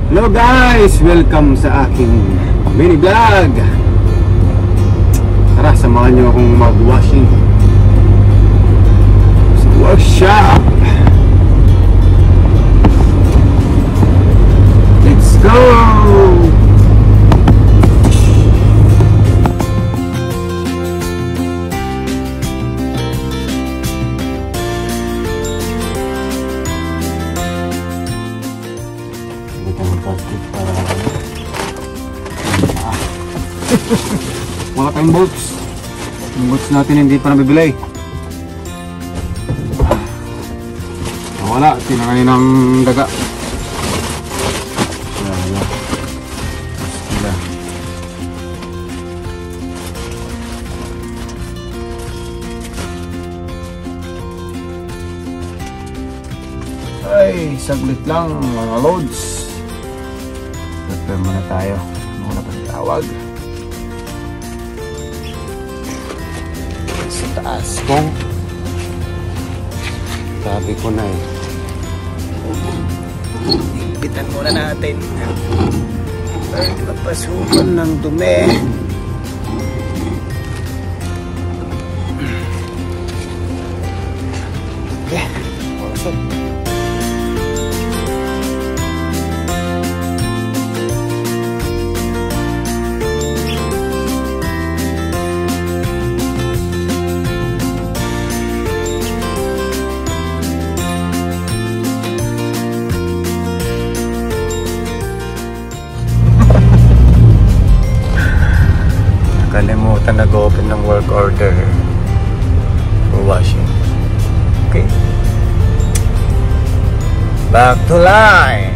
Hello guys! Welcome sa aking mini vlog. Tara, samahan nyo akong mag-washing sa workshop. Let's go! Wala tayong bolts. Yung bolts natin hindi pa nabibili. Wala, tinangay ng daga. Ay, saglit lang mga loads. Prepare muna tayo. Muna pagtawag. Sa taas kong sabi ko na eh. Higpitan muna natin. Ay, mapasukan ng dumi. Okay, awesome. Nakalimutan nag-open ng work order for washing. Okay, back to line.